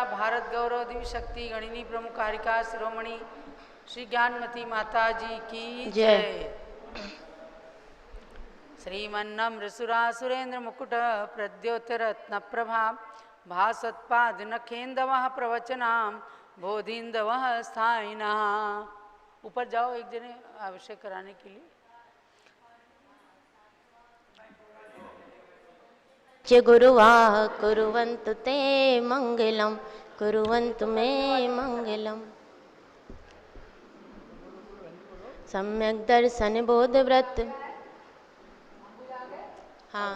भारत गौरव दिव्य शक्ति गणिनी प्रमुख कारिका शिरोमणि श्री ज्ञानमती माता जी की जय। श्रीमन्नम्र सुरासुरेन्द्र मुकुट प्रद्योतरत्न प्रभा भासत्पाद नखेन्दवः प्रवचनाम बोधिन्दवः स्थायिनः। ऊपर जाओ एक जने अभिषेक कराने के लिए। च गुरुवाह कुर्वन्तु ते मंगलम कुर्वन्तु मे मंगलम। सम्यक दर्शन बोध व्रत। हाँ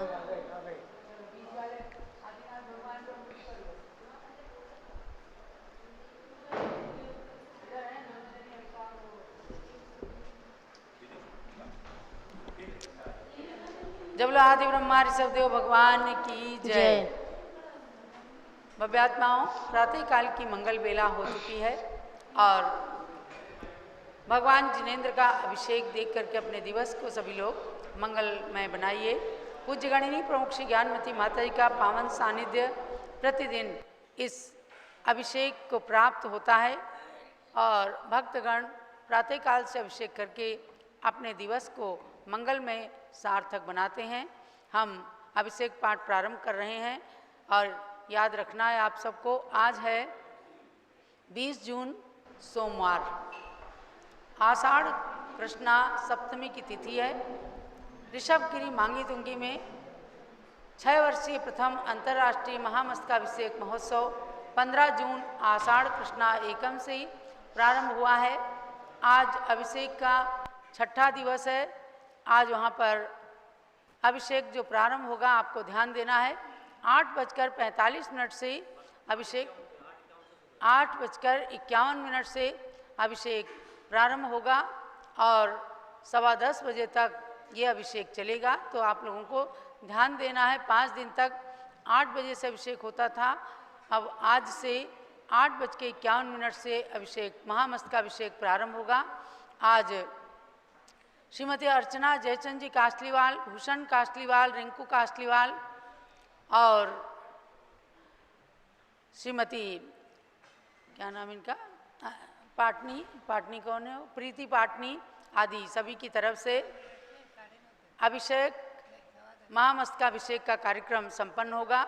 जब बोलो आदि ब्रह्मा ऋषभ देव भगवान की जय। भव्यात्माओं, प्रातः काल की मंगल बेला हो चुकी है और भगवान जिनेंद्र का अभिषेक देख करके अपने दिवस को सभी लोग मंगलमय बनाइए। पूज्य गणिनी प्रमुख श्री ज्ञानमती माता जी का पावन सानिध्य प्रतिदिन इस अभिषेक को प्राप्त होता है और भक्तगण प्रातःकाल से अभिषेक करके अपने दिवस को मंगलमय सार्थक बनाते हैं। हम अभिषेक पाठ प्रारंभ कर रहे हैं और याद रखना है आप सबको, आज है 20 जून सोमवार, आषाढ़ कृष्णा सप्तमी की तिथि है। ऋषभगिरी मांगी तुंगी में 6 वर्षीय प्रथम अंतर्राष्ट्रीय महामस्तकाभिषेक महोत्सव 15 जून आषाढ़ कृष्णा एकम से ही प्रारंभ हुआ है। आज अभिषेक का 6ठा दिवस है। आज वहाँ पर अभिषेक जो प्रारंभ होगा, आपको ध्यान देना है, 8:45 से अभिषेक 8:51 से अभिषेक प्रारंभ होगा और 10:15 बजे तक ये अभिषेक चलेगा। तो आप लोगों को ध्यान देना है, 5 दिन तक 8 बजे से अभिषेक होता था, अब आज से 8:51 से अभिषेक महामस्तकाभिषेक प्रारंभ होगा। आज श्रीमती अर्चना जयचंद जी कास्टलीवाल, भूषण कास्टलीवाल, रिंकू कास्टलीवाल और श्रीमती क्या नाम इनका, पाटनी कौन है, प्रीति पाटनी आदि सभी की तरफ से अभिषेक महामस्तकाभिषेक का कार्यक्रम संपन्न होगा।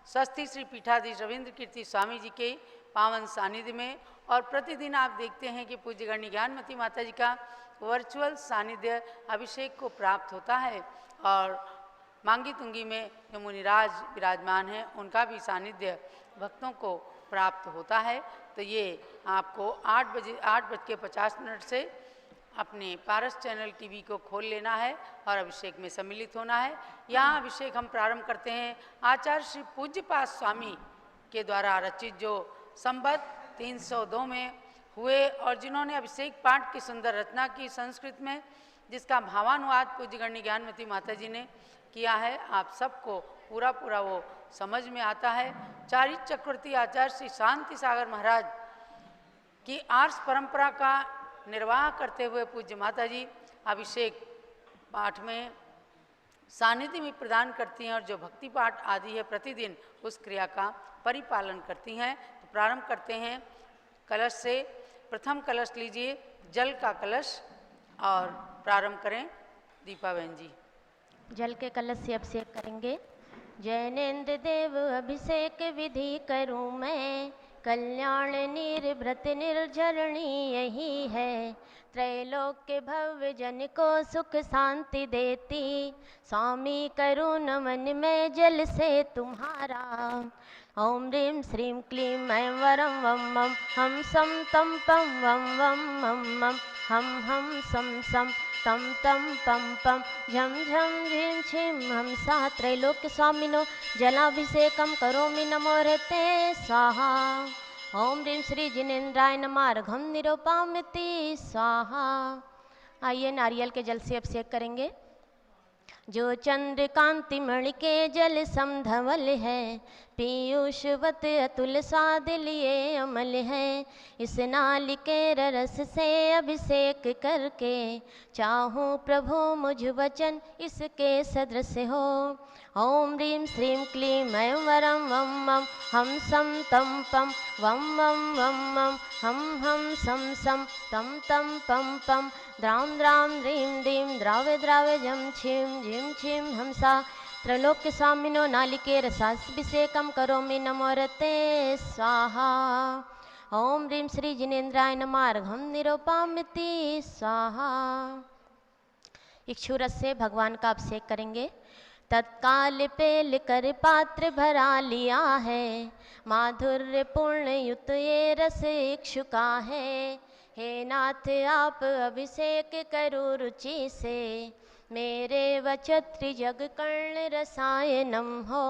स्वस्थी श्री पीठाधीश रविंद्र कीर्ति स्वामी जी के पावन सानिध्य में। और प्रतिदिन आप देखते हैं कि पूज्य गणनी ज्ञानमती माता जी का वर्चुअल सानिध्य अभिषेक को प्राप्त होता है और मांगी तुंगी में जो मुनिराज विराजमान हैं उनका भी सानिध्य भक्तों को प्राप्त होता है। तो ये आपको 8:50 से अपने पारस चैनल टीवी को खोल लेना है और अभिषेक में सम्मिलित होना है। यहाँ अभिषेक हम प्रारंभ करते हैं आचार्य श्री पूज्यपाद स्वामी के द्वारा रचित जो संवत 302 में हुए और जिन्होंने अभिषेक पाठ की सुंदर रचना की संस्कृत में, जिसका भावानुवाद पूज्य गणनी ज्ञानमती माता जी ने किया है। आप सबको पूरा वो समझ में आता है। चारित्र चक्रवर्ती आचार्य श्री शांति सागर महाराज की आर्ष परंपरा का निर्वाह करते हुए पूज्य माता जी अभिषेक पाठ में सानिध्य में प्रदान करती हैं और जो भक्ति पाठ आदि है प्रतिदिन उस क्रिया का परिपालन करती हैं। तो प्रारंभ करते हैं कलश से। प्रथम कलश लीजिए, जल का कलश, और प्रारंभ करें दीपा बहन जी। जल के कलश से अभिषेक करेंगे। जैनेन्द्र देव अभिषेक विधि करूँ मैं, कल्याण निर्भृत निर्झरणी यही है। त्रैलोक्य भव्य जन को सुख शांति देती, स्वामी करूँ नमन में जल से तुम्हारा। ओम ह्रीं श्रीं क्लीं ऐं वरं वं वं हम सम तम पम वं वं मम मम हम सम सम तम तम पम पम झम झम झीं झीं हम सा। त्रैलोक्य स्वामिनो जलाभिषेकम करोमि नमो ऋते स्वाहा। ओम ह्रीं श्री जिनेन्द्राय नमः अर्घम निरूपामिति स्वाहा। आइए नारियल के जल से अभिषेक करेंगे। जो चंद्र कांति मणि के जल समधवल है, पीयूषवत अतुल स्वाद लिए अमल है। इस नालिके रस से अभिषेक करके, चाहूँ प्रभु मुझ वचन इसके सदृश हो। ओम ह्रीं श्रीं क्लीं ऐं वरं वं मं हम सं तं पं वं मं वं मं हम सं सं तं तं पं पं द्रां द्रां ह्रीं ह्रीं द्रावे द्रावे जं छिं झिं छिं हंसा। त्रैलोक्य स्वामिनो नालिके रसाभिषेकं करोमि नमोरते स्वाहा। ओम ह्रीं श्री जिनेन्द्राय नमः अर्घं निरूपामिति स्वाहा। इक्षुरस से भगवान का अभिषेक करेंगे। तत्काल पेल कर पात्र भरा लिया है, माधुर्य पूर्ण युत ये रस इक्षुका है। हे नाथ आप अभिषेक करो रुचि से, मेरे वचत्र जग कर्ण रसायनम हो।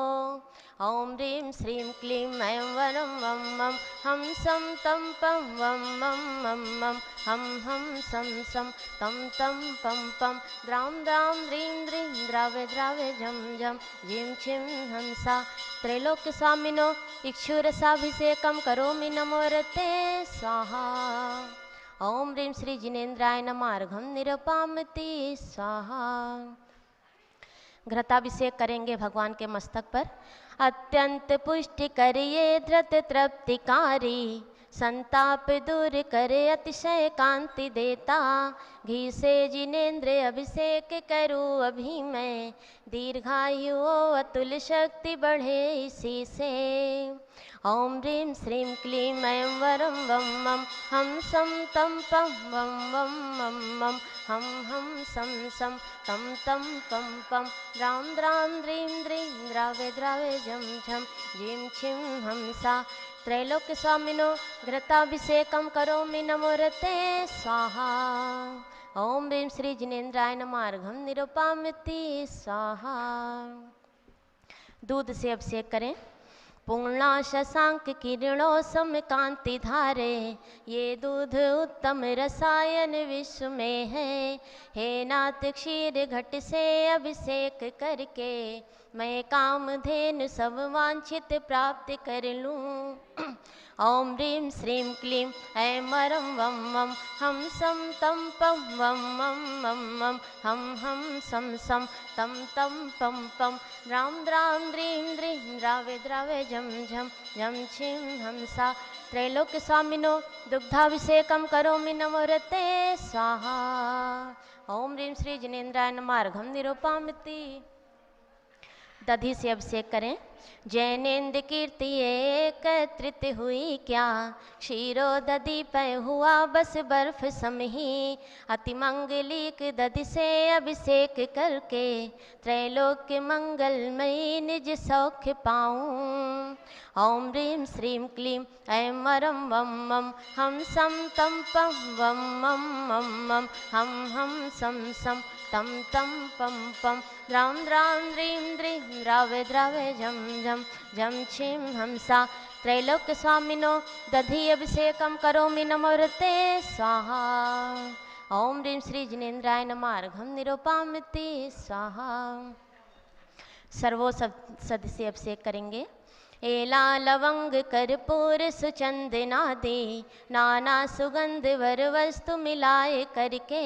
ओम ह्रीं श्रीं क्लीं ऐं वरं वं मं हम सं तं पं वं मं मं मं हम सं सं तं तं पं पं द्रां द्रां ह्रीं ह्रीं द्रावे द्रावे झं झं झिं छिं हंसा। त्रैलोक्य स्वामिनो इक्षुरसाभिषेकं करोमि नमोरते स्वाहा। ओम ह्रीं श्री जिनेन्द्राय नमः अर्घं निरूपामिति स्वाहा। घृताभिषेक करेंगे भगवान के मस्तक पर। अत्यंत पुष्टि करिए धृत तृप्तिकारी, संताप दूर करे अतिशय कांति देता। घी से जिनेन्द्र अभिषेक करूँ अभी मैं, दीर्घायु अतुल शक्ति बढ़े इसी से। ओम ह्रीं श्रीं क्लीं ऐं वरं वं मं हम सं तं पं वं वं मं मं हम सं सं तं तं पं पं द्रां द्रां ह्रीं ह्रीं द्रावे द्रावे झं झं झिं छिं हंसा। त्रैलोक्य स्वामिनो घृताभिषेकं करोमि नमोरते स्वाहा। ओम ह्रीं श्री जिनेन्द्राय नमः अर्घं निरूपामिति स्वाहा। दूध से अभिषेक करें। पूर्णा शशांक किरणों सम कांति धारे, ये दूध उत्तम रसायन विश्व में है। हे नाथ क्षीर घट से अभिषेक करके, मैं कामधेनु सब वांछित प्राप्त कर लूँ। ओम ह्रीं श्रीं क्लीं ऐं वरं वं मं हम सं तं पं वं मं मं मं हम सं सं तं तं पं पं द्रां द्रां ह्रीं ह्रीं द्रावे द्रावे झं झं झं छिं हंसा। त्रैलोक्य स्वामिनो दुग्धाभिषेकं करोमि नमोरते स्वाहा। ओम ह्रीं श्री जिनेन्द्राय नमः अर्घं निरूपामिति। दधि से अभिषेक करें। जैनेन्द्र कीर्ति एकत्रित हुई क्या, क्षीरो दधि पै हुआ बस बर्फ समही। अति मंगलिक दधि से अभिषेक करके, त्रैलोक्य मंगलमयी निज सौख्य पाऊँ। ओम ह्रीं श्रीं क्लीं ऐं वरं वं मं हम सं तं पं वं मं मं मं हम सं सं तं तं पं पं द्रां द्रां ह्रीं ह्रीं द्रावे द्रावे झं झं झं छिं हंसा। त्रैलोक्य स्वामिनो दधि अभिषेकं करोमि नमोरते स्वाहा। ओम ह्रीं श्री जिनेन्द्राय नमः अर्घं निरूपामिति स्वाहा। सर्वो सद से अभिषेक करेंगे। एला लवंग कर्पूर सुचंदनादि, नाना सुगंध वर वस्तु मिलाए करके,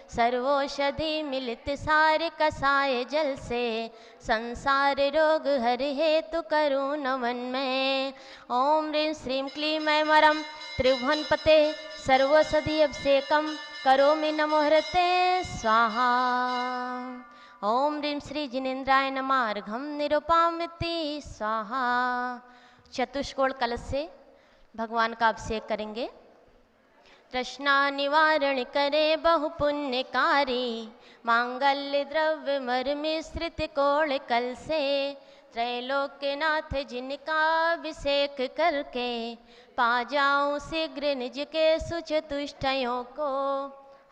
सर्वौषधि मिलित सार कसाय जल से, संसार रोग हर हेतु करूँ नमन मैं। ओम ह्रीं श्रीं क्लीं ऐं वरं त्रिभुवनपते सर्वौषधि अभिषेकं करोमि नमोहरते स्वाहा। ओम ह्रीं श्री जिनेन्द्राय नमः अर्घं निरूपामिति स्वाहा। चतुष्कोण कलश से भगवान का अभिषेक करेंगे। तृष्णा निवारण करे बहु पुण्यकारी, मांगल्य द्रव्य मर मिश्रित कोण कल से, त्रैलोक्यनाथ जिनका अभिषेक करके, पा जाऊं शीघ्र निज के सुचतुष्टयों को।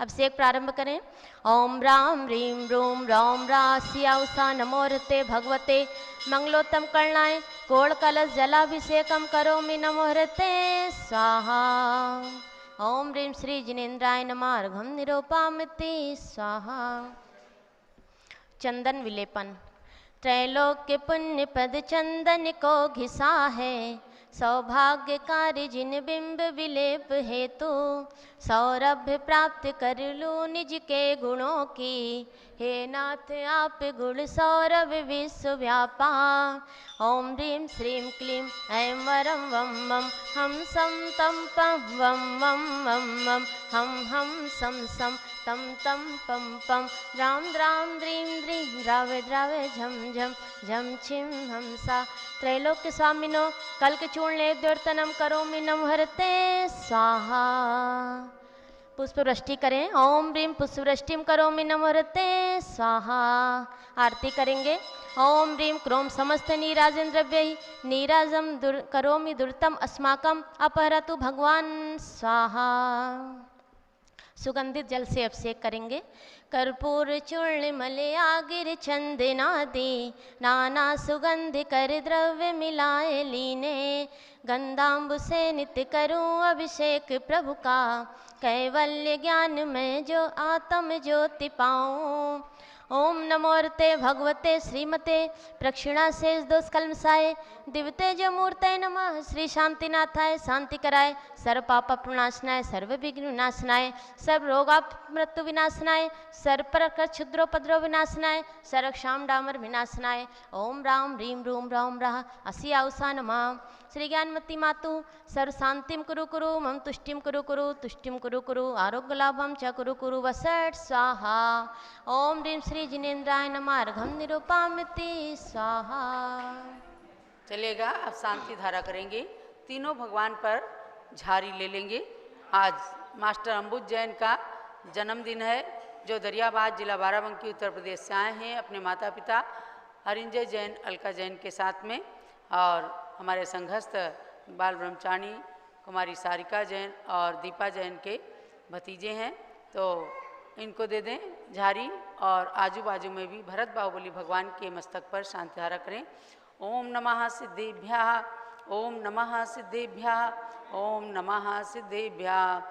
अभिषेक प्रारंभ करें। ओम राम ह्रीं रूम रौम रासिया उषा नमोहरते भगवते मंगलोत्तम कर्णाय कोण कलश जलाभिषेकम करोमि नमोहरते स्वाहा। ओम ह्रीं श्री जिनेन्द्राय नमः अर्घं निरूपामिति स्वाहा। चंदन विलेपन। त्रैलोक्य पुण्य पद चंदन को घिसा है, सौभाग्यकारी जिन बिंब विलेप हेतु, सौरभ्य प्राप्त कर लूँ निज के गुणों की, हे नाथ आप गुण सौरभ विश्व व्यापा। ओम ह्रीं श्रीं क्लीं ऐं वरं वं वं हम सम तम पम वं वं वं वं हम सम सम तम तम पम पम राम द्राम द्रीं द्रीं द्रावे द्रावे झम झम झम छिम हमसा। त्रैलोक्य स्वामिनो कल्कचूर्णे द्योतनम करोमि नमहरते स्वाहा। पुष्प वृष्टि करें। ओम ह्रीं पुष्प वृष्टिम करोमि नमहरते स्वाहा। आरती करेंगे। ओम ह्रीं क्रोम समस्त नीराजन द्रव्य नीराजम करोमि दुर्तम अस्माकम अपहरतु भगवान स्वाहा। सुगंधित जल से अभिषेक करेंगे। कर्पूर चूर्ण मलया गिर चंदनादि, नाना सुगंध कर द्रव्य मिलाए लीने, गंधाम्बु से नित्य करूं अभिषेक प्रभु का, कैवल्य ज्ञान में जो आत्म ज्योति पाऊं। ओम नमोर्ते भगवते श्रीमते प्रक्षिणा शेष दोष कलमसाय, दिव्यते जो मूर्ते नमः श्री शांतिनाथाय, शांति कराय सर्व पाप प्रणाशनाय, सर्व विघ्न विनाशनाय, सर्व रोगा मृत्यु विनाशनाय, सर्व प्रकृत क्षुद्रोपद्रव विनाशनाय, सर्व क्षाम डामर विनाशनाय। ओम राम ह्रीं रूम राम राह असी आउसा नमः। श्री ज्ञानमती मातु सर्व शांतिम कुरु कुरु मम तुष्टिम कुरु कुरु तुष्टिम कुरु कुरु आरोग्य लाभम च कुरु कुरु वसट स्वाहा। ओम ह्रीं श्री जिनेन्द्राय नमः अर्घम निरूपामिति स्वाहा। चलिएगा, अब शांति धारा करेंगे। तीनों भगवान पर झारी ले लेंगे। आज मास्टर अंबुज जैन का जन्मदिन है, जो दरियाबाद जिला बाराबंकी उत्तर प्रदेश से आए हैं अपने माता पिता हरिंजय जैन अलका जैन के साथ में, और हमारे संघस्थ बाल ब्रह्मचारी कुमारी सारिका जैन और दीपा जैन के भतीजे हैं। तो इनको दे दें झारी, और आजू बाजू में भी भरत बाहुबली भगवान के मस्तक पर शांति धारा करें। ओम नमः सिद्धेभ्यः, ओम नमः सिद्धेभ्यः, ओम नमः सिद्धेभ्यः।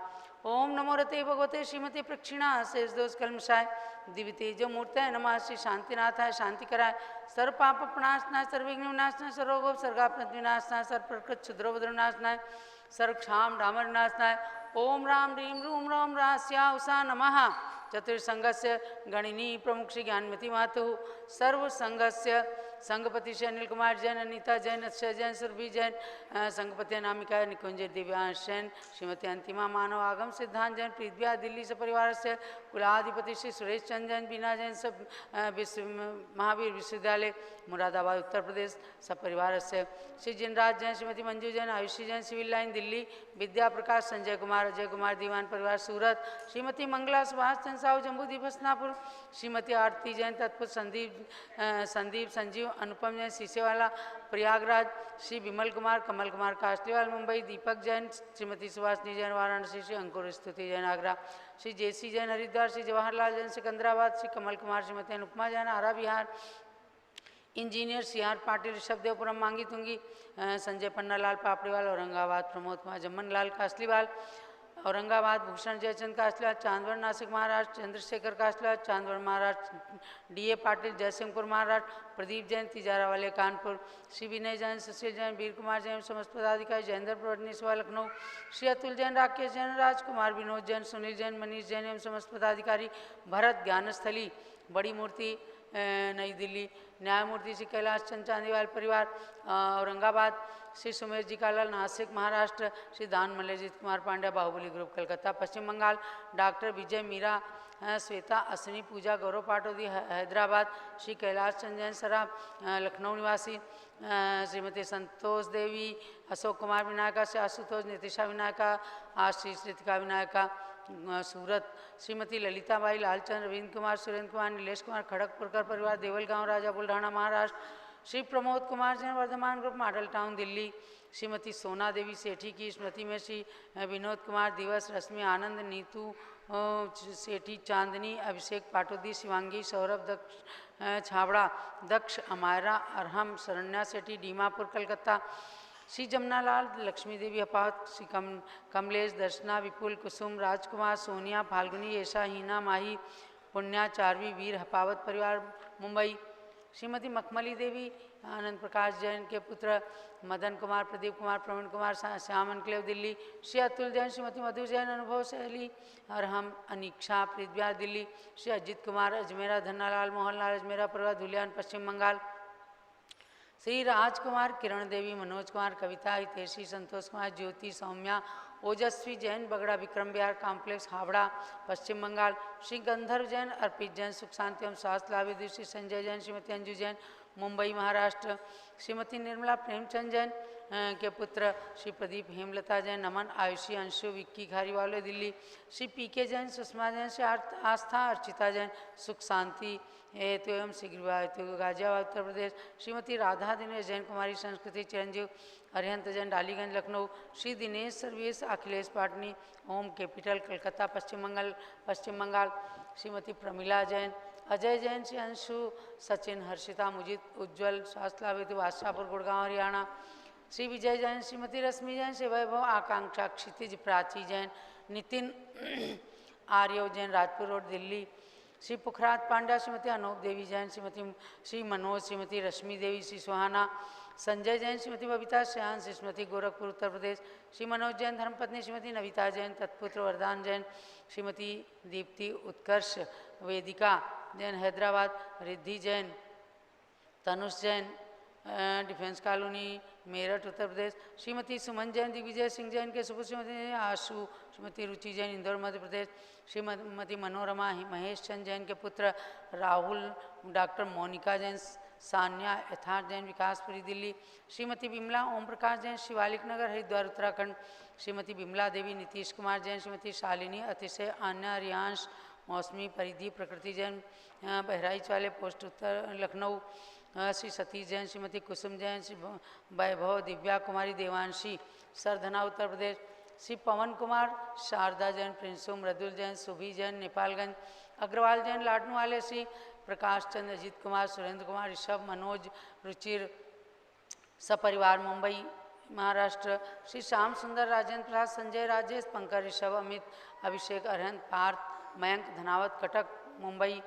ओम नमो रते भगवते श्रीमते प्रक्षिणा शेष दोष कलमशाय, दिव्य तेजो मूर्तय नमः श्री शांतिनाथाय, शांति कराय सर्व पाप प्रणाशनाय, सर्व विघ्न विनाशनाय, सर्वोग सर्गापनत विनाशनाय, सर्व प्रकृत क्षुद्रोपद्रव विनाशनाय, सर्व क्षाम डामर विनाशनाय। ओम राम ह्रीं रूम राम रास्या उषा नमः। चतुर्संघस्य गणिनी प्रमुख श्री ज्ञानमती मातु, सर्व संघस्य संघपति श्री अनिल कुमार जैन, अनीता जैन, अक्षय जैन, सुरभि जैन, संघपति अनामिका निकुंज दिव्यांश जैन, श्रीमती अंतिमा मानव आगम सिद्धांत जैन, प्रीतव्या दिल्ली से परिवार से, कुलाधिपति श्री सुरेश चंद जैन, बीना जैन सब महावीर विश्वविद्यालय मुरादाबाद उत्तर प्रदेश सब परिवार से, श्री जिनराज जैन, श्रीमती मंजू जैन, आयुषी जैन सिविल लाइन दिल्ली, विद्या प्रकाश संजय कुमार अजय कुमार दीवान परिवार सूरत, श्रीमती मंगला सुभाष चंद साहू जम्बूदीप हसनापुर, श्रीमती आरती जैन तत्पुर संदीप संजीव अनुपम जैन सीसेवाला प्रयागराज, श्री विमल कुमार कमल कुमार कासलीवाल मुंबई, दीपक Jain, Shrimati Subhashini Jain Varanasi, Shri Ankur Stuti Jain Agra, Shri J C Jain Haridwar, Shri Jawaharlal Jain Secunderabad, Shri Kamal Kumar Shrimati Anupama Jain Arrah Bihar, engineer C R Patil Rishabhdevpuram Mangi Tungi, Sanjay Pannalal Papdiwal Aurangabad, Pramod Kumar Jamman Lal Kasliwal Aurangabad, Bhushan Jaychand Kasliwal Chandwad Nashik Maharashtra, Chandrashekhar Kasliwal Chandwad Maharashtra, D A Patil Jaysingpur Maharashtra, Pradeep Jain Tijara वाले कानपुर, श्री विनय जैन सुशील जैन वीर कुमार जैन समस्त पदाधिकारी, जयेंद्र प्रवडनीसवा लखनऊ, श्री अतुल जैन राकेश जैन राजकुमार विनोद जैन सुनील जैन मनीष जैन एवं समस्त पदाधिकारी, भरत ज्ञानस्थली बड़ी मूर्ति नई दिल्ली, न्यायमूर्ति श्री कैलाश चंद चांदीवाल परिवार औरंगाबाद, श्री सुमेश जी कालाल नासिक महाराष्ट्र, श्री दान मल्लजीत कुमार पांड्या बाहुबली ग्रुप कलकत्ता पश्चिम बंगाल, डॉक्टर विजय मीरा श्वेता अश्विनी पूजा गौरव पाटोदी हैदराबाद, श्री कैलाश चंद जैन सराफ लखनऊ निवासी, श्रीमती संतोष देवी अशोक कुमार विनायका से आशुतोष नितिशा विनायका आशीष ऋतिका विनायका सूरत, श्रीमती ललिताबाई लालचंद रविंद्र कुमार सुरेंद्र कुमार नीलेश कुमार खड़गपुरकर परिवार Deolgaon Raja Buldhana Maharashtra, Shri Pramod Kumar Jain Vardhaman Group Model Town Delhi, Shrimati Sona Devi सेठी की स्मृति में श्री विनोद कुमार दिवस, रश्मि आनंद नीतू सेठी चांदनी अभिषेक पाटोदी शिवांगी सौरभ दक्ष छाबड़ा दक्ष अमायरा अरहम शरण्या सेठी डीमापुर कलकत्ता, श्री जमुनालाल लक्ष्मी देवी अपात, श्री कमलेश दर्शना विपुल कुसुम राजकुमार सोनिया फाल्गुनी ऐशा हीना माही पुण्याचार्वी वीर हपावत परिवार मुंबई। श्रीमती मखमली देवी आनंद प्रकाश जैन के पुत्र मदन कुमार, प्रदीप कुमार, प्रवीण कुमार, श्याम एनक्लेव दिल्ली। श्री अतुल जैन, श्रीमती मधु जैन अनुभव शैली और हम अनीक्षा प्रीत बिहार दिल्ली। श्री अजित कुमार अजमेरा, धन्नालाल मोहनलाल अजमेरा परिवार धुलियान पश्चिम बंगाल। श्री राजकुमार, किरण देवी, मनोज कुमार, कविता, हितेशी, संतोष कुमार, ज्योति, सौम्या, ओजस्वी जैन बगड़ा विक्रम विहार कॉम्प्लेक्स हावड़ा पश्चिम बंगाल। श्री गंधर्व जैन, अर्पित जैन सुख शांति एवं स्वास्थ्य लाभ हेतु श्री संजय जैन, श्रीमती अंजू जैन मुंबई महाराष्ट्र। श्रीमती निर्मला प्रेमचंद जैन के पुत्र श्री प्रदीप हेमलता जैन, नमन, आयुषी, अंशु, विक्की खारीवाले दिल्ली। श्री पीके जैन, सुषमा जैन, श्री आस्था, अर्चिता जैन सुख शांति हेतु एवं शीघ्र विवाह हेतु गाजियाबाद उत्तर प्रदेश। श्रीमती राधा दिनेश जैन, कुमारी संस्कृति चिरंजीव अरिहंत जैन डालीगंज लखनऊ। श्री दिनेश सर्वेश अखिलेश पाटनी, होम कैपिटल कलकत्ता पश्चिम बंगाल। श्रीमती प्रमिला जैन, अजय जैन, श्री अंशु, सचिन, हर्षिता, मुजीद, उज्ज्वल, स्वास्थ्य लाभ हेतु बादशाहपुर गुड़गांव हरियाणा। श्री विजय जैन, श्रीमती रश्मि जैन, श्री वैभव, आकांक्षा, क्षितिज, प्राची जैन, नितिन आर्यव जैन राजपुर रोड दिल्ली। श्री पुखराज पांड्या, श्रीमती अनूप देवी जैन, श्री मनोज, श्रीमती रश्मि देवी, श्री सुहाना, संजय जैन, श्रीमती बबीता श्यान, श्रीमती गोरखपुर उत्तर प्रदेश। श्री मनोज जैन धर्मपत्नी श्रीमती नविता जैन, तत्पुत्र वरदान जैन, श्रीमती दीप्ति उत्कर्ष, वेदिका जैन हैदराबाद, रिद्धि जैन, तनुष जैन डिफेंस कॉलोनी मेरठ उत्तर प्रदेश। श्रीमती सुमन जैन, दिग्विजय सिंह जैन के सुपुत्र श्रीमती आशु, श्रीमती रुचि जैन इंदौर मध्य प्रदेश। श्रीमती मनोरमा महेश चंद जैन के पुत्र राहुल, डॉक्टर मोनिका जैन, सान्या यथार्थ जैन विकासपुरी दिल्ली। श्रीमती बिमला ओम प्रकाश जैन, शिवालिक नगर हरिद्वार उत्तराखंड। श्रीमती बिमला देवी, नीतीश कुमार जैन, श्रीमती शालिनी, अतिशय, आन्या, रियांश, मौसमी, परिधि, प्रकृति जैन बहराइच वाले पोस्ट उत्तर लखनऊ। श्री सतीश जैन, श्रीमती कुसुम जैन, श्री वैभव, दिव्या कुमारी, देवांशी, सरधना उत्तर प्रदेश। श्री पवन कुमार, शारदा जैन, प्रिंसू, मृदुल जैन, सुभी जैन नेपालगंज, अग्रवाल जैन लाडनू वाले। श्री प्रकाश चंद्र, अजीत कुमार, सुरेंद्र कुमार, ऋषभ, मनोज, रुचिर सपरिवार मुंबई महाराष्ट्र। श्री श्याम सुंदर, राजेंद्र प्रसाद, संजय, राजेश, पंकज, ऋषभ, अमित, अभिषेक, अरहंत, पार्थ, मयंक, धनावत, कटक मुंबई।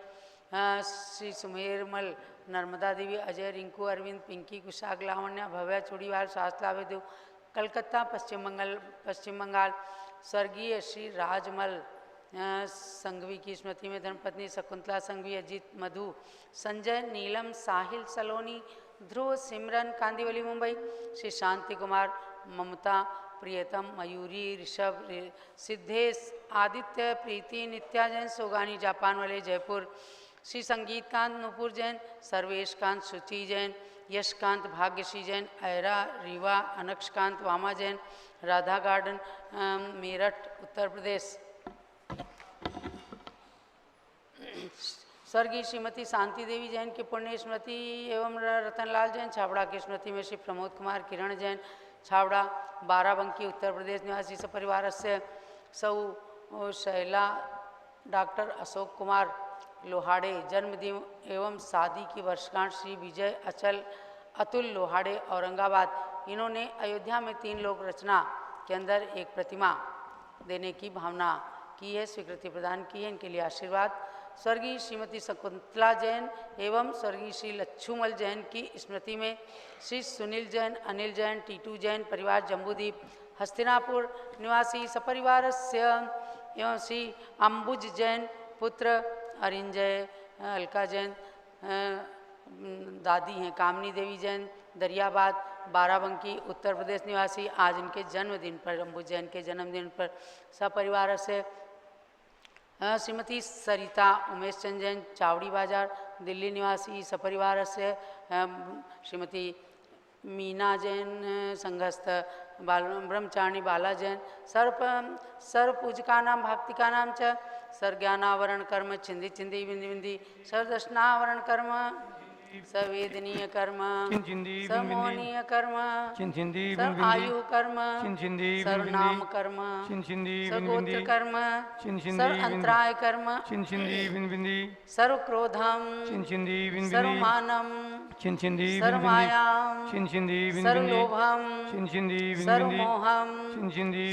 श्री सुमेरमल, नर्मदा देवी, अजय, रिंकू, अरविंद, पिंकी, कुशाग, लावण्या, भव्या, चूड़ीवाल, शास्त्रा वेदु कलकत्ता पश्चिम बंगाल। स्वर्गीय श्री राजमल संघवी की स्मृति में धर्मपत्नी शकुंतला संघवी, अजीत, मधु, संजय, नीलम, साहिल, सलोनी, ध्रुव, सिमरन कांदीवली मुंबई। श्री शांति कुमार, ममता, प्रियतम, मयूरी, ऋषभ, सिद्धेश, आदित्य, प्रीति, नित्या जैन, सोगानी जापान वाले जयपुर। श्री संगीत कांत, नूपुर जैन, सर्वेश कांत, शुचि जैन, यशकांत, भाग्यश्री जैन, ऐरा, रीवा, अनक्षकांत, वामा जैन, राधा गार्डन मेरठ उत्तर प्रदेश। स्वर्गीय श्रीमती शांति देवी जैन की पुण्य स्मृति एवं रतनलाल जैन छावड़ा की स्मृति में श्री प्रमोद कुमार, किरण जैन छावड़ा, बाराबंकी उत्तर प्रदेश निवासी सपरिवार से सौ शैला, डॉक्टर अशोक कुमार लोहाड़े जन्मदिन एवं शादी की वर्षगांठ श्री विजय अचल अतुल लोहाड़े औरंगाबाद। इन्होंने अयोध्या में 3 लोक रचना के अंदर एक प्रतिमा देने की भावना की है, स्वीकृति प्रदान की है, इनके लिए आशीर्वाद। स्वर्गीय श्रीमती शकुंतला जैन एवं स्वर्गीय श्री लच्छूमल जैन की स्मृति में श्री सुनील जैन, अनिल जैन, टीटू जैन परिवार जम्बूद्वीप हस्तिनापुर निवासी सपरिवार एवं श्री अम्बुज जैन पुत्र अरिंजय, अलका जैन दादी हैं कामनी देवी जैन दरियाबाद बाराबंकी उत्तर प्रदेश निवासी। आज इनके जन्मदिन पर, अम्बुज जैन के जन्मदिन पर सपरिवार से श्रीमती सरिता उमेश चंद जैन चावड़ी बाजार दिल्ली निवासी सपरिवार से। श्रीमती मीना जैन संघस्थ ब्रह्मचारिणी बाला जैन सर्व पूजका नाम भक्तिका नाम च सर्ज्ञानावरण कर्म छिंदी छिंदी बिंदी बिंदी सर्वदर्शनावरण कर्म सवेदनीय कर्म समोनीय कर्म आयु कर्म सर्वनाम कर्म सर्वगोत्र कर्म सर्वअंतराय कर्म सर्वक्रोधम सर्वमानम सर्वमायाम सर्वलोभम सर्वमोहम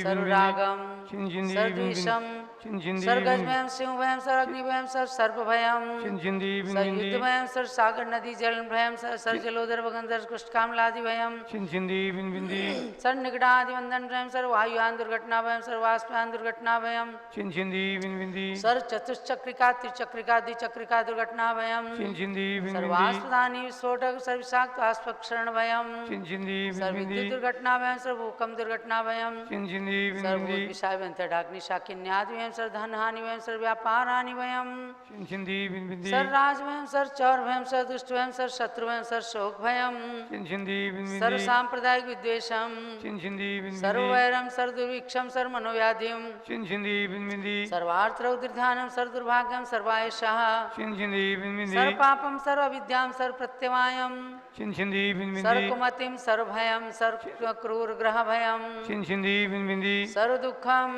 सर्वरागम सर्वद्वेषम सर्गजभयम सिंहभयम सर अग्निभयम सर सर्पभयम चिंचिंदी सर युद्धभयम सर सागर नदी जल भयम सर जलोदर भगंधर कुष्ठकामलादि भयम चिंचिंदी बिंदी सर निकटादि वंदन भयम सर वायुयान दुर्घटना भयम सर वाष्पयान दुर्घटना भयम चिंचिंदी बिंदी सर चतुश्चक्रिका त्रिचक्रिका द्विचक्रिका दुर्घटना भयम चिंचिंदी सर बिंदी वाष्पदानी विस्फोटक सर विषाक्त आस्पक्षरण भयम चिंचिंदी सर विद्युत दुर्घटना भयम सर भूकंप दुर्घटना भयम चिंचिंदी सर बिंदी भूत विषाय व्यंतर डाग्नि शाकिन्यादि भयम सर धन हानि भयम सर व्यापार हानि भयम चिंचिंदी बिंदी सर राज भयम सर चौर भयम सर दुष्ट भयम सर शत्रु भयम सर शोक भयम चिंचिंदी सर बिंदी सांप्रदायिक विद्वेषम चिंचिंदी सर बिंदी वैरम सर दुर्भिक्षम सर मनोव्याधिम चिंचिंदी बिंदी सर्वार्थ रौद्रधानम सर दुर्भाग्यम सर्वायशः चिंचिंदी बिंदी सर पापम सर अविद्याम सर प्रत्यवायम चिंचिंदी बिंदी सर कुमतिम सर भयम सर क्रूर ग्रह भयम चिंचिंदी बिंदी सर दुखम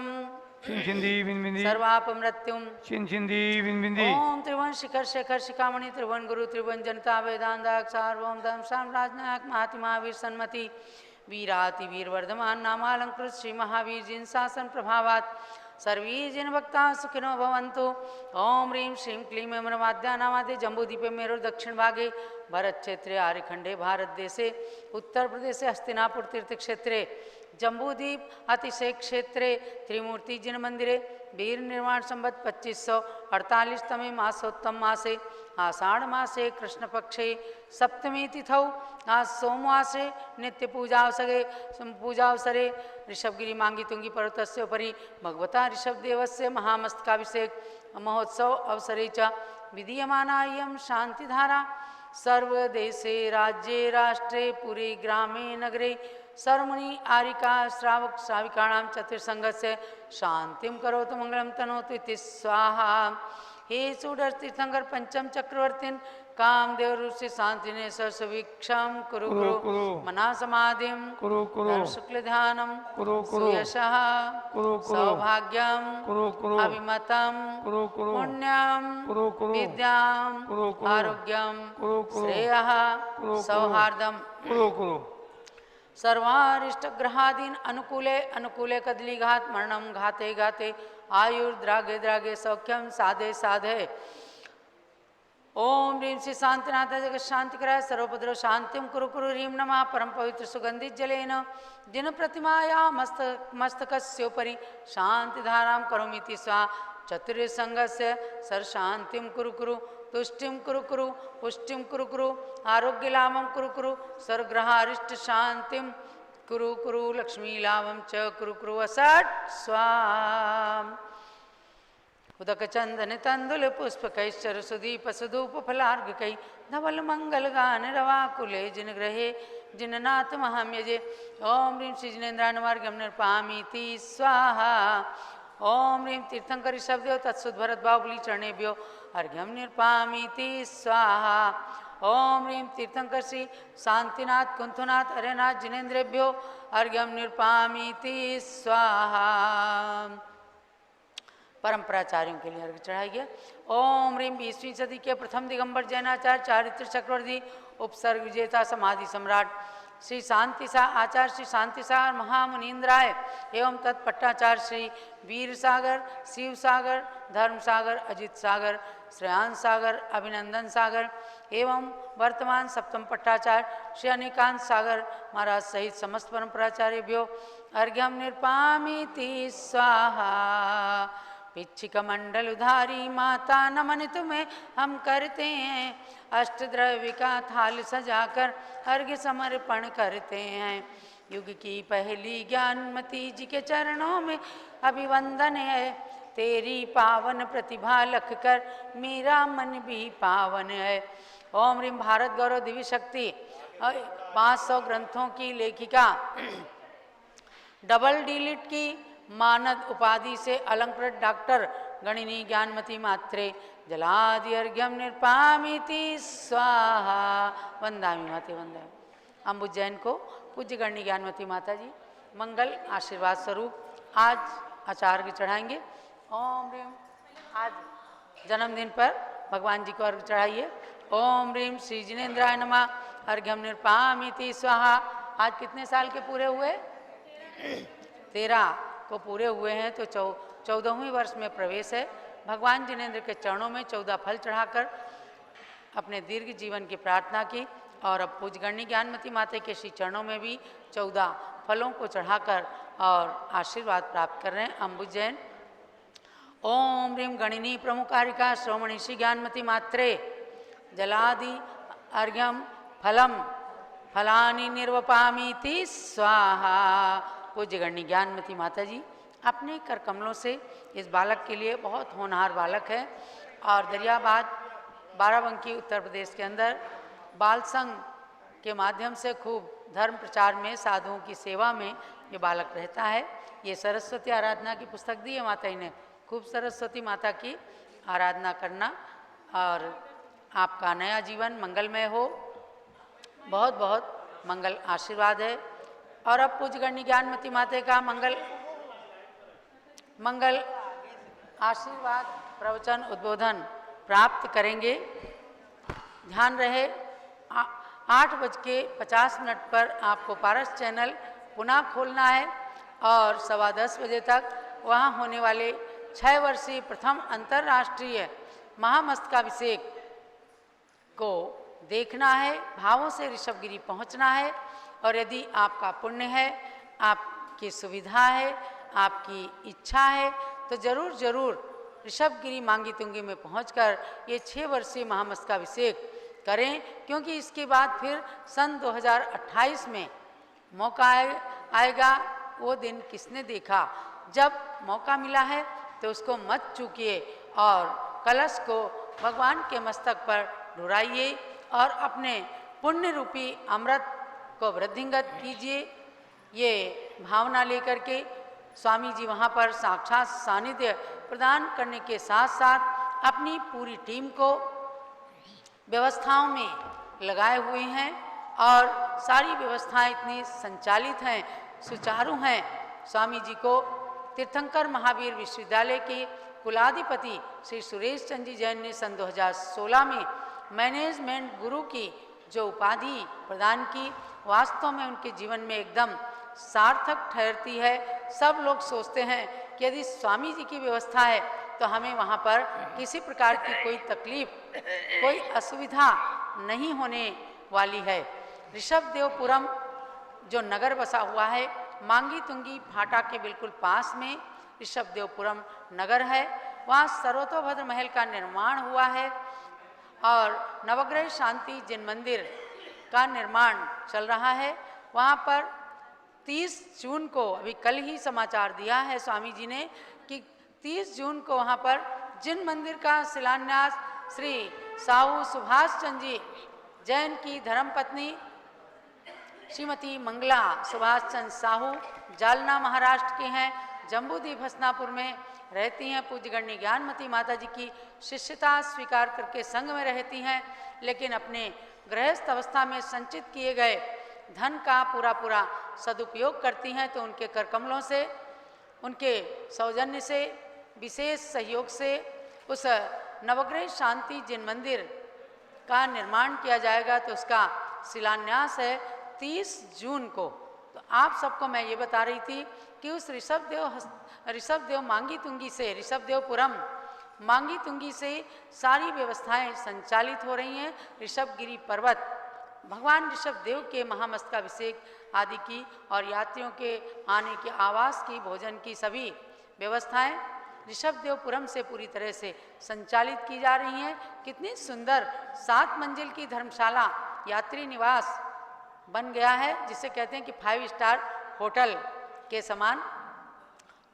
चिंचिंदी बिंदी सर्वाप मृत्युम चिंचिंदी बिंदी ओम त्रिभुवन शिखर शेखर शिखामणि त्रिभुवन गुरु त्रिभुवन जनता वेदांत सार्वभौम धर्म साम्राज्ञायक महाति महावीर सन्मति वीराति वीर वर्धमान नामालंकृत श्री महावीर जिन शासन प्रभावात सर्वी जिन भक्ता सुखिनो भवन्तु। ओम ह्रीं श्रीं क्लीं एमरमाद्या नामादे जम्बूद्वीपे मेरु दक्षिण भागे भरत क्षेत्रे आर्यखंडे भारत देशे उत्तर प्रदेशे हस्तिनापुर तीर्थ क्षेत्रे जम्बूद्वीप अतिशय क्षेत्रे त्रिमूर्ति जिन मंदिरे वीर निर्माण संवत 2548तमे मासोत्तम मासे आषाढ़ मासे कृष्ण पक्षे सप्तमी तिथौ आज सोमवासे नित्य पूजावसरे ऋषभगिरी मांगी तुंगी पर्वतस्य उपरि भगवता ऋषभदेवस्य महामस्तकाभिषेक महोत्सव अवसरे च विधीयमाना इयं शांतिधारा सर्वदेशे राज्ये राष्ट्रे पुरी ग्रामे नगरे सर्वमुनि आरिका श्रावक श्राविकाणां चतुर्संगस्य शांतिं करोतु मंगलम तनोतु इति स्वाहा। हे सूडर तीर्थंकर पंचम चक्रवर्तीन कामदेव ऋषि शांतिने सुवीक्षम कुरु कुरु मना समाधिम कुरु शुक्ल ध्यानम कुरु यशः कुरु सौभाग्यम कुरु अभिमतम कुरु पुण्यम कुरु विद्याम आरोग्यम श्रेयः सौहार्दम कुरु सर्वारिष्ट ग्रहादीन अनुकूले अनुकूले कदली घात मरणम घाते घाते आयुर्द्रागे द्रागे सौख्यम साधे साधे। ओम ह्रीं श्री शांतिनाथ जगत शांतिकराय सर्वभद्र शांतिम कुरु कुरु ह्रीं नमः परम पवित्र सुगंधित जलेन जिन प्रतिमाया मस्तकस्योपरि शांतिधारां करोमीति स्वा चतुर्संगस्य सर शांतिम कुरु कुरु तुष्टिम कुरु कुरु पुष्टिम कुरु कुरु आरोग्य लाभम कुरु कुरु सर्वग्रहारिष्ट शांतिम कुरु कुरु लक्ष्मी लाभम च कुरु कुरु असट स्वाम। उदक चंदन तंदुल पुष्प कैश्चर सुदीप सुधूप फलार्घ कई धवल मंगल गान रवाकुले जिन ग्रहे जिननाथ महाम्यजे। ओम ह्रीं श्री जिनेन्द्राय नमः निर्पामीति स्वाहा। ओम ह्रीं तीर्थंकरी शब्दो तत्सुद भरत बाहुबली चरणेभ्यो अर्घ्यम निर्पामीति स्वाहा। ओम ह्रीं तीर्थंकर श्री शांतिनाथ कुंथुनाथ हरेनाथ जिनेन्द्रेभ्यो अर्घ्यम निर्पामीति स्वाहा। परंपराचार्यों के लिए अर्घ्य चढ़ाइए। ओम ह्रीं 20वीं सदी के प्रथम दिगंबर जैनाचार्य चारित्र चक्रवर्ती उपसर्ग विजेता समाधि सम्राट श्री शांतिसा आचार्य श्री शांतिसागर महामुनीन्द्राय एवं तत्पट्टाचार्य श्री वीर सागर शिव सागर धर्म सागर अजित सागर श्रेयांश सागर अभिनंदन सागर एवं वर्तमान सप्तम पट्टाचार्य श्री अनिकांत सागर महाराज सहित समस्त परंपराचार्यभ्यो अर्घ्यम निर्पामीति स्वाहा। पिच्छिक मंडल उधारी माता नमन तुम्हें हम करते हैं अष्टद्रव्य का थाल सजाकर अर्घ्य समर्पण करते हैं। युग की पहली ज्ञानमती जी के चरणों में अभिवंदन है तेरी पावन प्रतिभा लख कर मेरा मन भी पावन है। ओम ह्रीं भारत गौरव दिव्य शक्ति 500 ग्रंथों की लेखिका डबल डीलिट की मानद उपाधि से अलंकृत डॉक्टर गणिनी ज्ञानमती मात्रे जलादि अर्घ्यम निर्पामीति स्वाहा। वंदामि माते वंदामि। हम उज्जैन को पूज्य गणनी ज्ञानमती माता जी मंगल आशीर्वाद स्वरूप आज आचार्य चढ़ाएंगे। ओम ह्रीं आज जन्मदिन पर भगवान जी को अर्घ्य चढ़ाइए। ओम ह्रीं श्री जिनेन्द्राय नमः अर्घ्यम निर्पामीति स्वाहा। आज कितने साल के पूरे हुए? 13 को पूरे हुए हैं तो 14वें वर्ष में प्रवेश है। भगवान जिनेंद्र के चरणों में 14 फल चढ़ाकर अपने दीर्घ जीवन की प्रार्थना की और अब पूजगण्य ज्ञानमती माता के श्री चरणों में भी 14 फलों को चढ़ाकर और आशीर्वाद प्राप्त कर रहे हैं। अम्बुज जैन। ओम ह्रीं गणिनी प्रमुखारिका श्रोमणी श्री ज्ञानमती मात्रे जलादि अर्घ्यम फलम फलानि निर्वपामीति स्वाहा। पूज्यगण्य ज्ञानमती माता जी अपने कर कमलों से इस बालक के लिए, बहुत होनहार बालक है और दरियाबाद बाराबंकी उत्तर प्रदेश के अंदर बाल संघ के माध्यम से खूब धर्म प्रचार में, साधुओं की सेवा में ये बालक रहता है। ये सरस्वती आराधना की पुस्तक दी है माता जी ने, खूब सरस्वती माता की आराधना करना और आपका नया जीवन मंगलमय हो। बहुत बहुत मंगल आशीर्वाद है। और अब पूज्यगण्य ज्ञानमती माता का मंगल आशीर्वाद प्रवचन उद्बोधन प्राप्त करेंगे। ध्यान रहे 8:50 पर आपको पारस चैनल पुनः खोलना है और 10:15 बजे तक वहाँ होने वाले 6 वर्षीय प्रथम अंतर्राष्ट्रीय महामस्तकाभिषेक को देखना है। भावों से ऋषभगिरी पहुँचना है और यदि आपका पुण्य है, आपकी सुविधा है, आपकी इच्छा है तो ज़रूर ज़रूर ऋषभगिरी मांगी तुंगी में पहुंचकर ये 6 वर्षीय महामस्तकाभिषेक करें, क्योंकि इसके बाद फिर सन 2028 में मौका आएगा। वो दिन किसने देखा? जब मौका मिला है तो उसको मत चूकिए और कलश को भगवान के मस्तक पर ढुराइए और अपने पुण्य रूपी अमृत को वृद्धिंगत कीजिए। ये भावना लेकर के स्वामी जी वहाँ पर साक्षात सानिध्य प्रदान करने के साथ साथ अपनी पूरी टीम को व्यवस्थाओं में लगाए हुए हैं और सारी व्यवस्थाएं इतनी संचालित हैं, सुचारू हैं। स्वामी जी को तीर्थंकर महावीर विश्वविद्यालय के कुलाधिपति श्री सुरेश चंद्र जी जैन ने सन 2016 में मैनेजमेंट गुरु की जो उपाधि प्रदान की, वास्तव में उनके जीवन में एकदम सार्थक ठहरती है। सब लोग सोचते हैं कि यदि स्वामी जी की व्यवस्था है तो हमें वहाँ पर किसी प्रकार की कोई तकलीफ, कोई असुविधा नहीं होने वाली है। ऋषभदेवपुरम जो नगर बसा हुआ है, मांगी तुंगी फाटा के बिल्कुल पास में ऋषभदेवपुरम नगर है। वहाँ सर्वतोभद्र महल का निर्माण हुआ है और नवग्रह शांति जिन मंदिर का निर्माण चल रहा है। वहाँ पर 30 जून को, अभी कल ही समाचार दिया है स्वामी जी ने कि 30 जून को वहाँ पर जिन मंदिर का शिलान्यास श्री साहू सुभाष चंद्र जी जैन की धर्मपत्नी श्रीमती मंगला सुभाष चंद्र साहू जालना महाराष्ट्र के हैं, जम्बूद्वीप हसनापुर में रहती हैं। पूज्यगण्य ज्ञानमती माता जी की शिष्यता स्वीकार करके संघ में रहती हैं, लेकिन अपने गृहस्थ अवस्था में संचित किए गए धन का पूरा सदुपयोग करती हैं। तो उनके कर कमलों से, उनके सौजन्य से, विशेष सहयोग से उस नवग्रह शांति जिन मंदिर का निर्माण किया जाएगा तो उसका शिलान्यास है 30 जून को। तो आप सबको मैं ये बता रही थी कि उस ऋषभदेव मांगी तुंगी से, ऋषभदेवपुरम मांगी तुंगी से सारी व्यवस्थाएं संचालित हो रही हैं। ऋषभगिरी पर्वत भगवान ऋषभदेव के महामस्तकाभिषेक आदि की और यात्रियों के आने के आवास की, भोजन की सभी व्यवस्थाएं ऋषभदेवपुरम से पूरी तरह से संचालित की जा रही हैं। कितनी सुंदर 7 मंजिल की धर्मशाला यात्री निवास बन गया है, जिसे कहते हैं कि 5 स्टार होटल के समान।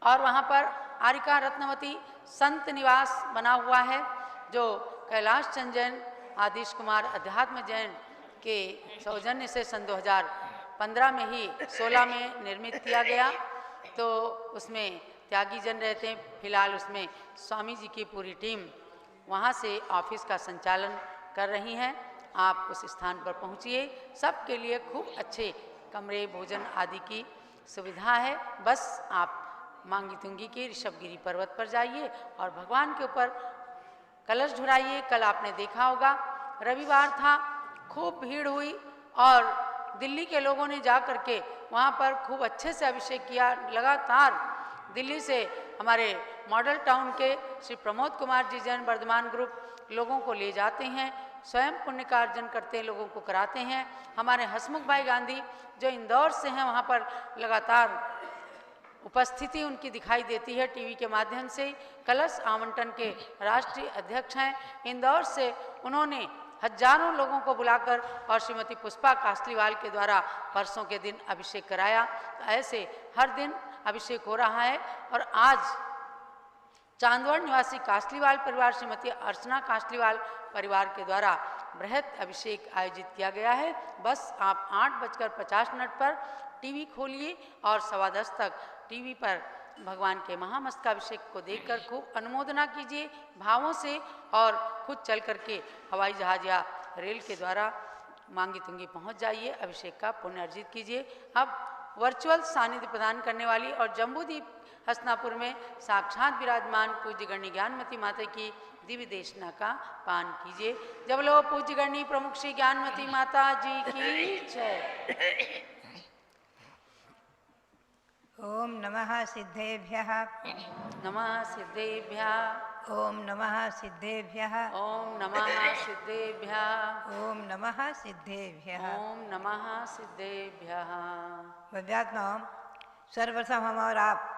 और वहाँ पर आरिका रत्नवती संत निवास बना हुआ है, जो कैलाश चंद जैन, आदिश कुमार अध्यात्म जैन के सौजन्य से सन 2015 में ही 16 में निर्मित किया गया। तो उसमें त्यागी जन रहते हैं। फिलहाल उसमें स्वामी जी की पूरी टीम वहाँ से ऑफिस का संचालन कर रही हैं। आप उस स्थान पर पहुँचिए, सबके लिए खूब अच्छे कमरे, भोजन आदि की सुविधा है। बस आप मांगी तुंगी के ऋषभगिरी पर्वत पर जाइए और भगवान के ऊपर कलश ढुराइए। कल आपने देखा होगा, रविवार था, खूब भीड़ हुई और दिल्ली के लोगों ने जा करके वहाँ पर खूब अच्छे से अभिषेक किया। लगातार दिल्ली से हमारे मॉडल टाउन के श्री प्रमोद कुमार जी जैन वर्धमान ग्रुप लोगों को ले जाते हैं, स्वयं पुण्य का अर्जन करते हैं, लोगों को कराते हैं। हमारे हसमुख भाई गांधी जो इंदौर से हैं, वहाँ पर लगातार उपस्थिति उनकी दिखाई देती है टीवी के माध्यम से। कलश आवंटन के राष्ट्रीय अध्यक्ष हैं। इंदौर से उन्होंने हजारों लोगों को बुलाकर और श्रीमती पुष्पा कासलीवाल के द्वारा परसों के दिन अभिषेक कराया। तो ऐसे हर दिन अभिषेक हो रहा है। और आज चांदवड़ निवासी कासलीवाल परिवार श्रीमती अर्चना कासलीवाल परिवार के द्वारा बृहद अभिषेक आयोजित किया गया है। बस आप 8:50 पर टीवी खोलिए और 10:15 तक टीवी पर भगवान के महामस्तकाभिषेक को देखकर खूब अनुमोदना कीजिए भावों से, और खुद चल करके हवाई जहाज या रेल के द्वारा मांगी तुंगी पहुंच जाइए, अभिषेक का पुण्य अर्जित कीजिए। अब वर्चुअल सानिध्य प्रदान करने वाली और जम्बूद्वीप हसनापुर में साक्षात विराजमान पूज्य गणी ज्ञानमती माता की दिव्य देशना का पान कीजिए। जब लो पूज्य गणी प्रमुख श्री ज्ञानमती माता जी की जय। ओम नमः सिद्धेभ्यः। नमः सिद्धेभ्यः। ओम नमः सिद्धेभ्यः। ओम नमः सिद्धेभ्यः। ओम नमः सिद्धेभ्यः। ओम नमः सिद्धेभ्यः। भव्यात्मा, सर्वप्रथम हम और आप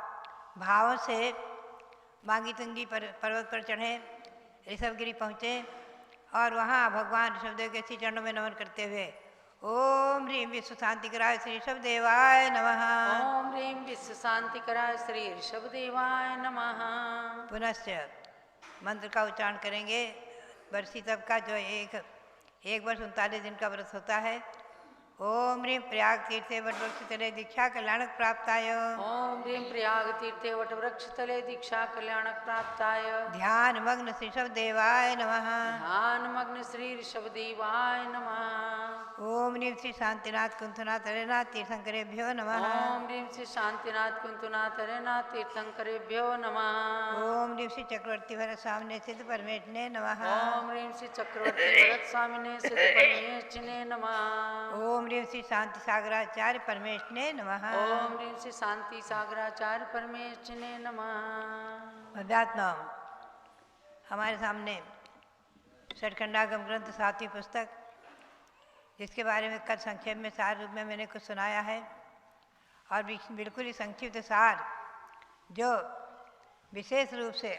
भावों से मांगी तुंगी पर्वत पर चढ़े, ऋषभगिरी पहुँचे और वहाँ भगवान ऋषभदेव के श्री चरणों में नमन करते हुए ओम ह्रीं विश्व शांतिकराय श्री ऋषभदेवाय नमः। ओम ह्रीं विश्व शांतिकराय श्री ऋषभदेवाय नमः। पुनश्च मंत्र का उच्चारण करेंगे। वर्षी तब का जो एक वर्ष 39 दिन का व्रत होता है। ओम ह्रीं प्रयाग तीर्थे वटवृक्ष तले दीक्षा कल्याणक प्राप्ताय। ओम ह्रीं प्रयाग तीर्थे वटवृक्ष तले दीक्षा कल्याणक प्राप्ताय। ध्यान मग्न श्री ऋषभदेवाय नमः। ध्यान मग्न श्री ऋषभदेवाय नमः। ओम ह्रीं श्री शांतिनाथ कुंथनाथ हरेनाथ तीर्थंकरेभ्यो नमः। ओम ह्रीं श्री शांतिनाथ कुंतुनाथ हरेनाथ तीर्थंकरेभ्यो नमः। ओम ह्रीं श्री चक्रवर्ती भरत स्वामिने सिद्ध परमेष्ठिने नमः। ओम ह्रीं श्री चक्रवर्ती भरत स्वामिने सिद्ध परमेष्ठिने नमः। ओम ह्रीं श्री शांति सागराचार्य परमेष्ठिने नमः। ओम ह्रीं श्री शांति सागराचार्य परमेष्ठिने नमः। अध्यात्म हमारे सामने षटखंडागम ग्रंथ 7वीं पुस्तक, जिसके बारे में कल संक्षेप में सार रूप में मैंने कुछ सुनाया है, और बिल्कुल ही संक्षिप्त सार जो विशेष रूप से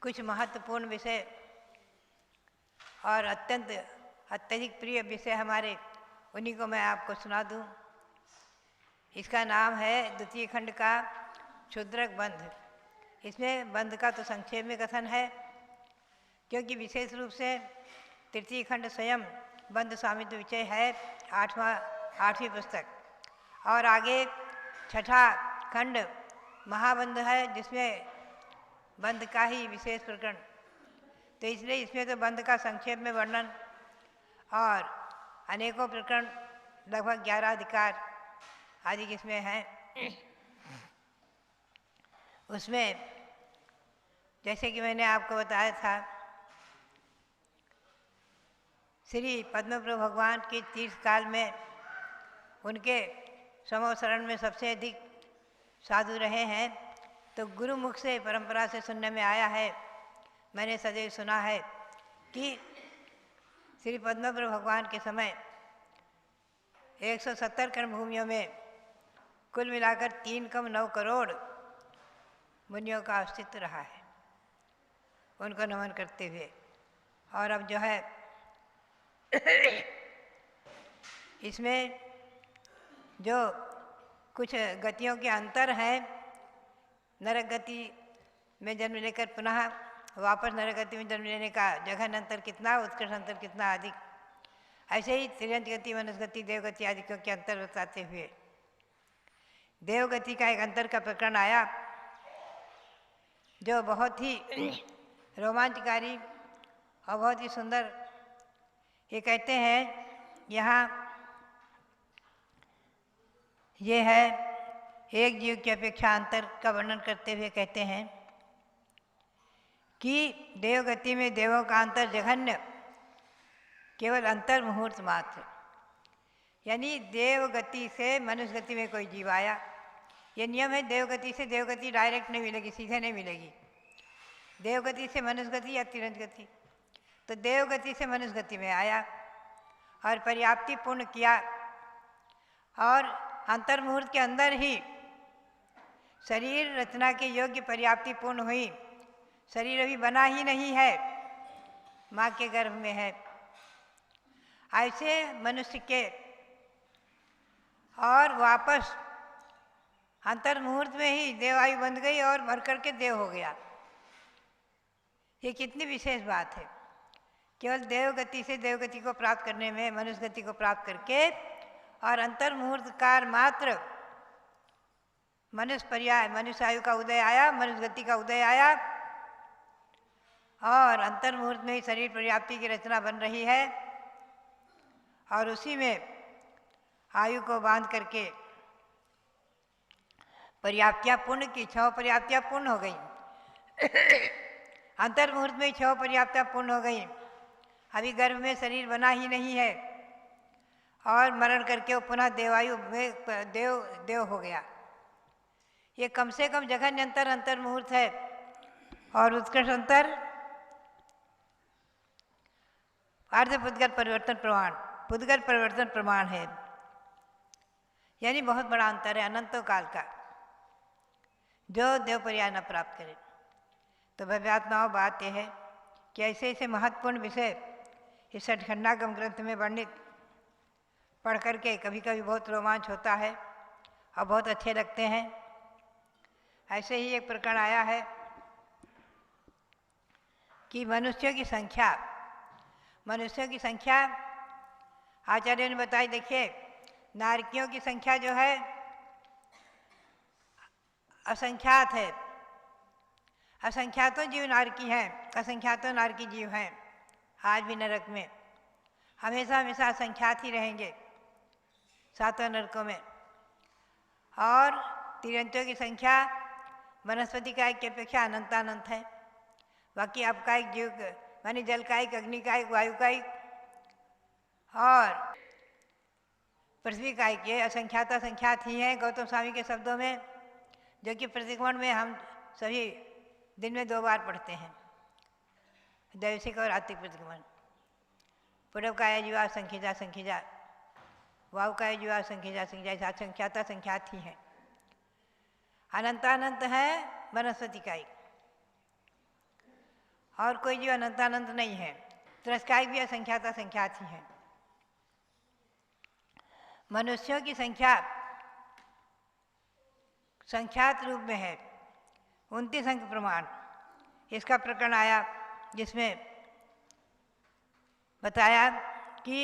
कुछ महत्वपूर्ण विषय और अत्यधिक प्रिय विषय हमारे, उन्हीं को मैं आपको सुना दूं। इसका नाम है द्वितीय खंड का क्षुद्रक बंध। इसमें बंध का तो संक्षेप में कथन है, क्योंकि विशेष रूप से तृतीय खंड स्वयं बंध स्वामित्व विषय है, 8वीं पुस्तक, और आगे छठा खंड महाबंध है, जिसमें बंध का ही विशेष प्रकरण। तो इसलिए इसमें तो बंध का संक्षेप में वर्णन और अनेकों प्रकरण, लगभग 11 अधिकार आदि इसमें हैं। उसमें जैसे कि मैंने आपको बताया था, श्री पद्मप्रभु भगवान के तीर्थ काल में उनके समोसरण में सबसे अधिक साधु रहे हैं। तो गुरुमुख से परंपरा से सुनने में आया है, मैंने सदैव सुना है कि श्री पद्मप्रभु भगवान के समय 170 कर्ण भूमियों में कुल मिलाकर 3.9 करोड़ मुनियों का अस्तित्व रहा है, उनको नमन करते हुए। और अब जो है इसमें जो कुछ गतियों के अंतर हैं, नरक गति में जन्म लेकर पुनः वापस नरक गति में जन्म लेने का जघन अंतर कितना, उत्कर्ष अंतर कितना अधिक, ऐसे ही तिर्यंत गति, मनुष्य देवगति आदि के अंतर बताते हुए देवगति का एक अंतर का प्रकरण आया, जो बहुत ही रोमांचकारी और बहुत ही सुंदर। ये कहते हैं यहाँ, ये है एक जीव की अपेक्षा अंतर का वर्णन करते हुए कहते हैं कि देवगति में देवों का अंतर जघन्य केवल अंतर मुहूर्त मात्र, यानी देवगति से मनुष्य गति में कोई जीव आया, ये नियम है, देवगति से देवगति डायरेक्ट नहीं मिलेगी, सीधे नहीं मिलेगी। देवगति से मनुष्य गति या तिरंज गति। तो देवगति से मनुष्य गति में आया और पर्याप्ति पूर्ण किया, और अंतर्मुहूर्त के अंदर ही शरीर रचना के योग्य पर्याप्ति पूर्ण हुई। शरीर अभी बना ही नहीं है, माँ के गर्भ में है। ऐसे मनुष्य के और वापस अंतर्मुहूर्त में ही देवायु बन गई और मर करके देव हो गया। ये कितनी विशेष बात है। केवल देवगति से देवगति को प्राप्त करने में, मनुष्य गति को प्राप्त करके, और अंतर्मुहूर्त काल मात्र मनुष्य पर्याय, मनुष्य आयु का उदय आया, मनुष्य गति का उदय आया, और अंतर्मुहूर्त में ही शरीर पर्याप्ति की रचना बन रही है, और उसी में आयु को बांध करके पर्याप्तियाँ पूर्ण की, 6 पर्याप्तियाँ पूर्ण हो गई। अंतर्मुहूर्त में ही 6 पर्याप्तियाँ पूर्ण हो गई। अभी गर्भ में शरीर बना ही नहीं है, और मरण करके वो पुनः देवायु में देव हो गया। ये कम से कम जघन्य अंतर अंतर्मुहूर्त है, और उत्कृष्ट अंतर अर्ध पुद्गल परिवर्तन प्रमाण, पुद्गल परिवर्तन प्रमाण है। यानी बहुत बड़ा अंतर है अनंतों काल का, जो देव पर्याय न प्राप्त करे। तो भव्यात्माओं, बात यह है कि ऐसे ऐसे महत्वपूर्ण विषय इस षटखंडागम ग्रंथ में वर्णित पढ़ करके कभी कभी बहुत रोमांच होता है और बहुत अच्छे लगते हैं। ऐसे ही एक प्रकरण आया है कि मनुष्यों की संख्या आचार्य ने बताई। देखिए, नारकियों की संख्या जो है असंख्यात है। असंख्यातों जीव नारकी हैं, असंख्यातों नारकी जीव हैं। आज भी नरक में हमेशा हमेशा असंख्यात ही रहेंगे, 7 नरकों में। और तिरंजों की संख्या वनस्पति कायिक की अपेक्षा अनंतानंत है। बाकी अपकायिक जीव मानी जल कायिक, अग्नि कायिक, वायु कायिक और पृथ्वी कायिक, ये असंख्यात असंख्यात ही हैं गौतम स्वामी के शब्दों में, जो कि प्रतिक्रमण में हम सभी दिन में 2 बार पढ़ते हैं, दैविक और आत्मिक प्रतिक्रमण। पूर्व काय जीवा संख्यजा संख्यजा, वायु काय जीवा संख्यजा संख्यजा, असंख्यात असंख्यात ही हैं। अनंतानंत है वनस्पति कायिक, और कोई जीव अनंतानंत नहीं है। त्रस्कायिक भी असंख्यात असंख्यात ही हैं। मनुष्यों की संख्या संख्यात रूप में है, 29 अंक प्रमाण। इसका प्रकरण आया जिसमें बताया कि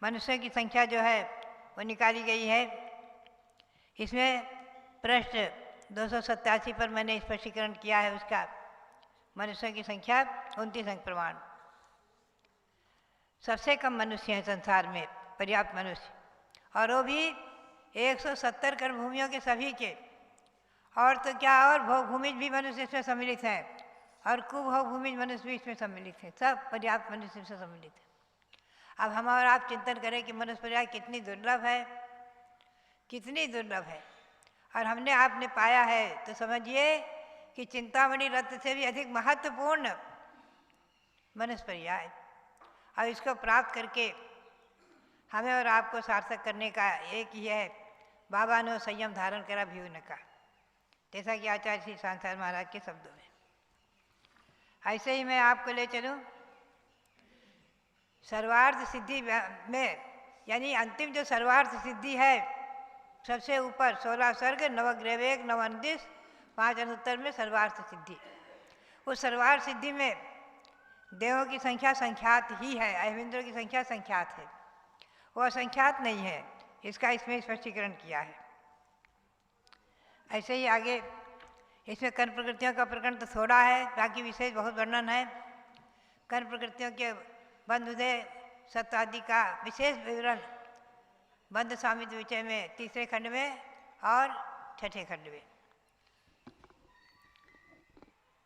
मनुष्यों की संख्या जो है वो निकाली गई है। इसमें पृष्ठ 287 पर मैंने स्पष्टीकरण किया है उसका। मनुष्यों की संख्या 29 अंक प्रमाण। सबसे कम मनुष्य हैं संसार में, पर्याप्त मनुष्य, और वो भी 170 कर्मभूमियों के सभी के। और तो क्या, और भोगभूमिज भी मनुष्य इसमें सम्मिलित हैं, और कुभोगभूमिज मनुष्य भी इसमें सम्मिलित है। सब पर्याप्त मनुष्य से सम्मिलित है। अब हम और आप चिंतन करें कि मनुष्य पर्याय कितनी दुर्लभ है, कितनी दुर्लभ है, और हमने आपने पाया है, तो समझिए कि चिंतामणि रत्न से भी अधिक महत्वपूर्ण मनुष्य पर्याय। और इसको प्राप्त करके हमें और आपको सार्थक करने का एक ही है, बाबा ने संयम धारण करा भीव न का, जैसा कि आचार्य श्री सांसार महाराज के शब्दों में। ऐसे ही मैं आपको ले चलूँ सर्वार्थ सिद्धि में, यानी अंतिम जो सर्वार्थ सिद्धि है, सबसे ऊपर 16 सर्ग, नवग्रहवेग, 9 अनुदिश, 5 अनुत्तर में सर्वार्थ सिद्धि। उस सर्वार्थ सिद्धि में देवों की संख्या संख्यात ही है, अहिंद्रों की संख्या संख्यात है, वो असंख्यात नहीं है। इसका इसमें स्पष्टीकरण किया है। ऐसे ही आगे इसमें कर्म प्रकृतियों का प्रकरण तो थोड़ा है, बाकी विशेष बहुत वर्णन है। कर्म प्रकृतियों के बंध उदय सत्व आदि का विशेष विवरण बंध स्वामित्व विषय में 3रे खंड में और 6ठे खंड में।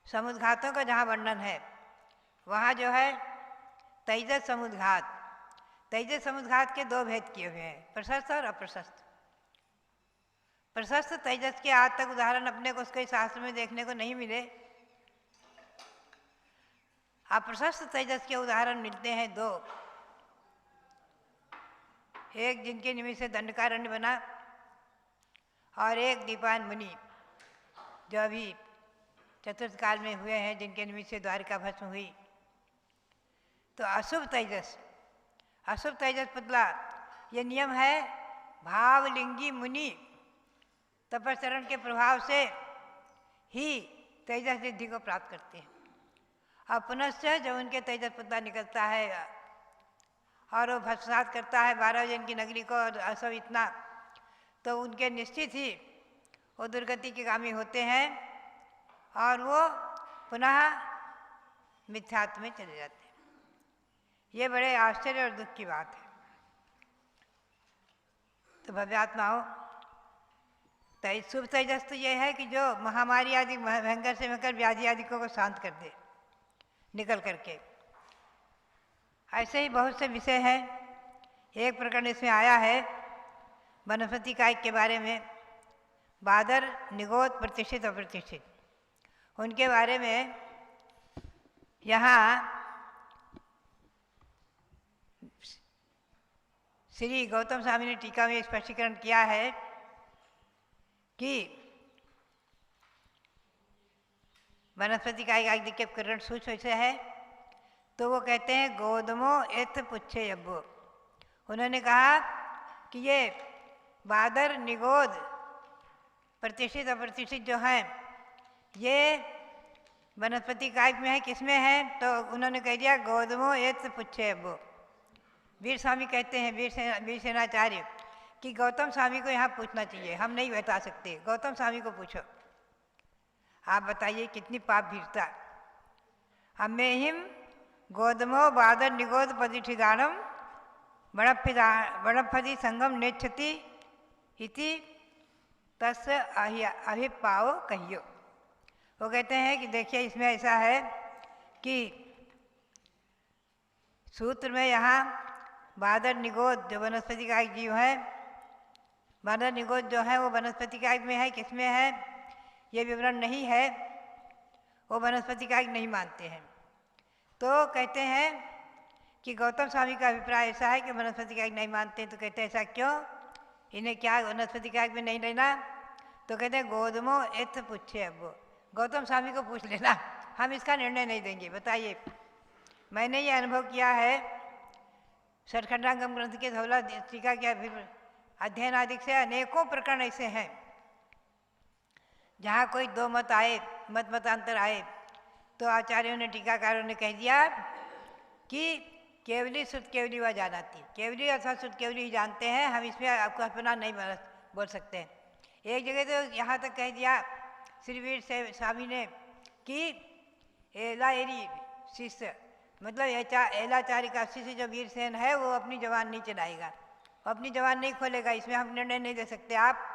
समुद्घातों का जहाँ वर्णन है वहाँ जो है तेजस समुद्घात, तेजस समुद्घात के 2 भेद किए हुए हैं, प्रशस्त और अप्रशस्त। प्रशस्त तेजस के आज तक उदाहरण अपने को उसके शास्त्र में देखने को नहीं मिले। अप्रशस्त तेजस के उदाहरण मिलते हैं दो। एक जिनके निमित्त से दंडकारण्य बना और एक दीपान मुनि जो अभी चतुर्थ काल में हुए हैं, जिनके निमित्त से द्वारिका भस्म हुई। तो अशुभ तेजस पुतला, ये नियम है भावलिंगी मुनि तपस्चरण के प्रभाव से ही तेजस सिद्धि को प्राप्त करते हैं। और पुनश्च जब उनके तेजस पुतला निकलता है और वो भस्मात करता है 12 जन की नगरी को और सब इतना, तो उनके निश्चित ही वो दुर्गति के गामी होते हैं और वो पुनः मिथ्यात्व में चले जाते हैं। ये बड़े आश्चर्य और दुख की बात है। तो भव्यात्माओं, शुभ तेजस तो ये है कि जो महामारी आदि भयंकर से भयंकर व्याधि आदि को शांत कर दे निकल करके। ऐसे ही बहुत से विषय हैं। एक प्रकरण इसमें आया है वनस्पति कायिक के बारे में, बादर, निगोद, प्रतिष्ठित, अप्रतिष्ठित, उनके बारे में यहाँ श्री गौतम स्वामी ने टीका में स्पष्टीकरण किया है कि वनस्पति कायिक आदि के प्रकरण सूक्ष्म से है। तो वो कहते हैं गोदमो एथ पुच्छे अब्बो। उन्होंने कहा कि ये बादर, निगोद, प्रतिष्ठित, अप्रतिष्ठित जो हैं ये वनस्पति कायिक में है। किसमें है? तो उन्होंने कह दिया गोदमो एथ पुच्छे अब्बो। वीर स्वामी कहते हैं, वीर सेनाचार्य, कि गौतम स्वामी को यहाँ पूछना चाहिए, हम नहीं बता सकते, गौतम स्वामी को पूछो, आप बताइए कितनी पाप भीरता। हमें हिम गोदमो बादर निगोद प्रतिष्ठिदानम बड़फदी संगम नेच्छति इति तस्य अभिपाओ कहियो। वो कहते हैं कि देखिए इसमें ऐसा है कि सूत्र में यहाँ बादर निगोद जो वनस्पति कायिक जीव है, बादर निगोद जो है वो वनस्पति कायिक में है। किसमें है ये विवरण नहीं है, वो वनस्पति कायिक नहीं मानते हैं। तो कहते हैं कि गौतम स्वामी का अभिप्राय ऐसा है कि वनस्पति कायिक नहीं मानते। तो कहते हैं ऐसा क्यों, इन्हें क्या वनस्पति कायिक में नहीं लेना? तो कहते हैं गोदमो एथ पूछे अब्बो, गौतम स्वामी को पूछ लेना, हम इसका निर्णय नहीं देंगे। बताइए, मैंने ये अनुभव किया है षटखंडागम ग्रंथ के 16 टीका के अध्ययन आदि से अनेकों प्रकरण ऐसे हैं जहाँ कोई दो मत आए, मतांतर आए, तो आचार्यों ने, टीकाकारों ने कह दिया कि केवली शुद्ध केवली वह जानाती, केवली अथवा शुद्ध केवली ही जानते हैं, हम इसमें आपको अपना नहीं बोल सकते। एक जगह तो यहाँ तक कह दिया श्री वीर स्वामी ने कि एला एरी शिष्य, मतलब एलाचारी का शिष्य जो वीरसेन है वो अपनी जवान नहीं चलाएगा, अपनी जवान नहीं खोलेगा, इसमें हम निर्णय नहीं दे सकते। आप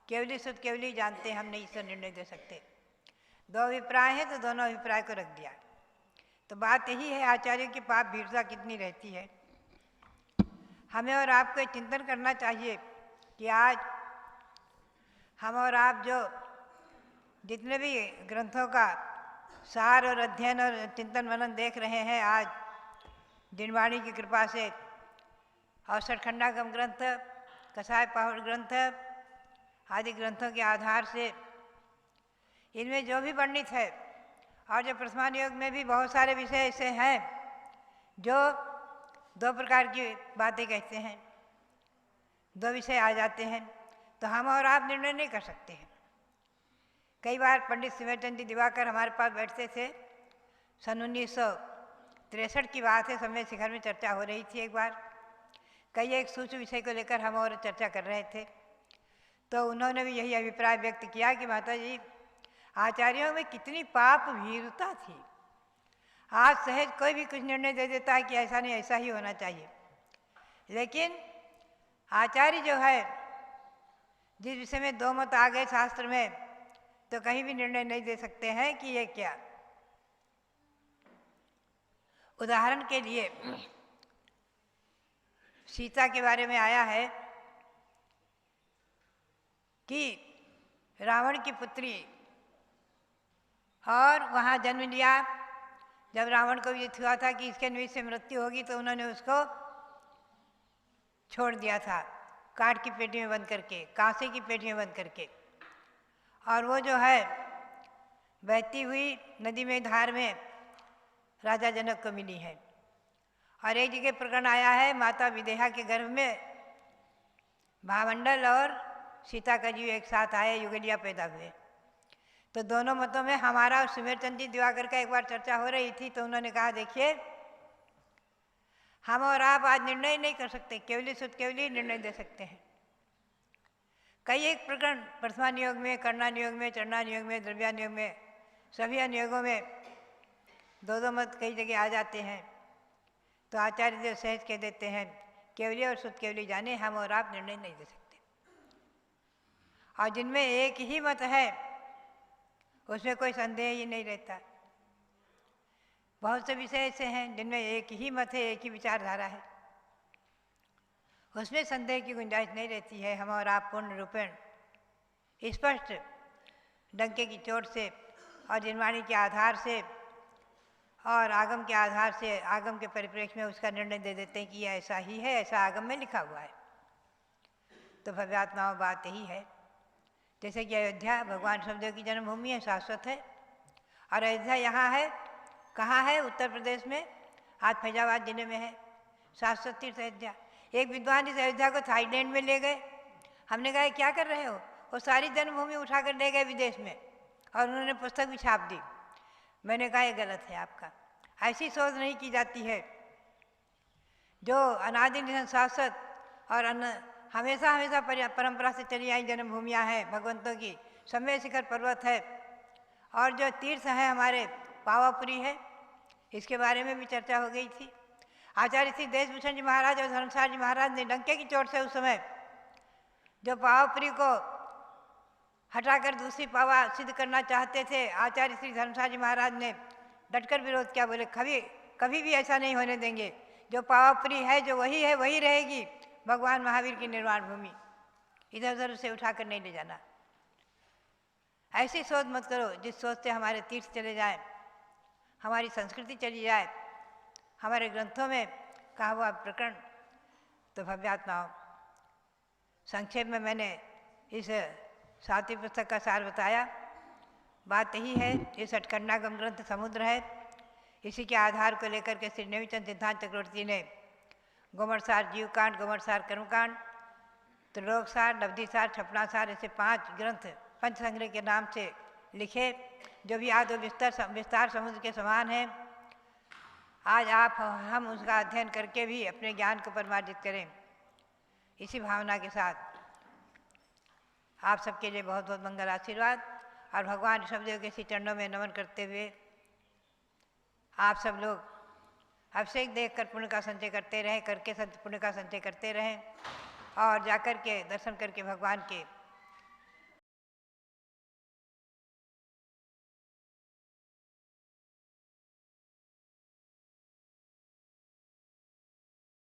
केवली शुद्ध केवली जानते हैं, हम नहीं इससे निर्णय दे सकते। दो अभिप्राय हैं तो दोनों अभिप्राय को रख दिया। तो बात यही है आचार्य की पाप भीरता कितनी रहती है। हमें और आपको ये चिंतन करना चाहिए कि आज हम और आप जो जितने भी ग्रंथों का सार और अध्ययन और चिंतन मनन देख रहे हैं आज दिनवाणी की कृपा से, और षटखंडागम ग्रंथ, कसाय पहाड़ ग्रंथ आदि ग्रंथों के आधार से इनमें जो भी वर्णित है, और जो प्रथमान योग में भी बहुत सारे विषय ऐसे हैं जो दो प्रकार की बातें कहते हैं, दो विषय आ जाते हैं, तो हम और आप निर्णय नहीं कर सकते हैं। कई बार पंडित सिमरचंद जी दिवाकर हमारे पास बैठते थे, सन 1963 की बात है, समय शिखर में चर्चा हो रही थी। एक बार कई एक सूक्ष्म विषय को लेकर हम और चर्चा कर रहे थे, तो उन्होंने भी यही अभिप्राय व्यक्त किया कि माता जी आचार्यों में कितनी पाप भीरुता थी। आज सहज कोई भी कुछ निर्णय दे देता है कि ऐसा नहीं ऐसा ही होना चाहिए, लेकिन आचार्य जो है जिस विषय में दो मत आ गए शास्त्र में, तो कहीं भी निर्णय नहीं दे सकते हैं कि ये क्या। उदाहरण के लिए सीता के बारे में आया है कि रावण की पुत्री और वहाँ जन्म लिया। जब रावण को विदित हुआ था कि इसके निमित्त से मृत्यु होगी तो उन्होंने उसको छोड़ दिया था, काठ की पेटी में बंद करके, कांसे की पेटी में बंद करके। और वो जो है बहती हुई नदी में, धार में राजा जनक को मिली है। और एक जगह प्रकरण आया है, माता विदेहा के गर्भ में भामंडल और सीता का जीव एक साथ आए, युगलिया पैदा हुए। तो दोनों मतों में हमारा और सुमेरचंद जी दिवाकर का एक बार चर्चा हो रही थी, तो उन्होंने कहा देखिए हम और आप आज निर्णय नहीं कर सकते, केवली सुत केवली निर्णय दे सकते हैं। कई एक प्रकरण प्रथमा नियोग में, कर्णा नियोग में, चरणा नियोग में, द्रव्या नियोग में, सभी अनुयोगों में दो दो मत कई जगह आ जाते हैं। तो आचार्य देव सहज कह देते हैं केवली और सुत केवली जाने, हम और आप निर्णय नहीं दे सकते। और जिनमें एक ही मत है उसमें कोई संदेह ही नहीं रहता। बहुत से विषय ऐसे हैं जिनमें एक ही मत है, एक ही विचारधारा है, उसमें संदेह की गुंजाइश नहीं रहती है। हम और आप पूर्ण रूपेण स्पष्ट डंके की चोट से और जिनवाणी के आधार से और आगम के आधार से, आगम के परिप्रेक्ष्य में उसका निर्णय दे देते हैं कि यह ऐसा ही है, ऐसा आगम में लिखा हुआ है। तो भव्यात्माओं बात यही है। जैसे कि अयोध्या भगवान शब्देव की जन्मभूमि है, शाश्वत है। और अयोध्या यहाँ है, कहाँ है? उत्तर प्रदेश में, आज फैजाबाद जिले में है, शाश्वत तीर्थ अयोध्या। एक विद्वान इस अयोध्या को थाईलैंड में ले गए। हमने कहा क्या कर रहे हो? वो सारी जन्मभूमि उठाकर ले गए विदेश में और उन्होंने पुस्तक भी छाप दी। मैंने कहा ये गलत है आपका, ऐसी सोच नहीं की जाती है। जो अनादि निधन शाश्वत और हमेशा हमेशा परंपरा से चली आई जन्मभूमियाँ हैं भगवंतों की, समय शिखर पर्वत है। और जो तीर्थ है हमारे, पावापुरी है, इसके बारे में भी चर्चा हो गई थी। आचार्य श्री देशभूषण जी महाराज और धर्मसार जी महाराज ने डंके की चोट से उस समय जो पावापुरी को हटाकर दूसरी पावा सिद्ध करना चाहते थे, आचार्य श्री धर्मसार जी महाराज ने डटकर विरोध किया। बोले कभी भी ऐसा नहीं होने देंगे, जो पावापुरी है जो वही है वही रहेगी, भगवान महावीर की निर्वाण भूमि, इधर उधर उसे उठाकर नहीं ले जाना। ऐसी सोच मत करो जिस सोच से हमारे तीर्थ चले जाए, हमारी संस्कृति चली जाए, हमारे ग्रंथों में कहा हुआ प्रकरण। तो भव्यात्माओं, संक्षेप में मैंने इस 7वीं पुस्तक का सार बताया। बात यही है, ये सटखंडागम ग्रंथ समुद्र है, इसी के आधार को लेकर के श्री नेमिचंद सिद्धांत चक्रवर्ती ने गोमरसार जीवकांड, गोमरसार कर्मकांड, त्रिलोकसार, नवदीसार, छपनासार, ऐसे 5 ग्रंथ पंचसंग्रह के नाम से लिखे, जो भी आदो विस्तार समुद्र के समान है। आज आप हम उसका अध्ययन करके भी अपने ज्ञान को परिमार्जित करें, इसी भावना के साथ आप सबके लिए बहुत बहुत मंगल आशीर्वाद। और भगवान ऋषभदेव के श्री चरणों में नमन करते हुए आप सब लोग अभिषेक देखकर पुण्य का संचय करते रहें, करके पुण्य का संचय करते रहें और जाकर के दर्शन करके भगवान के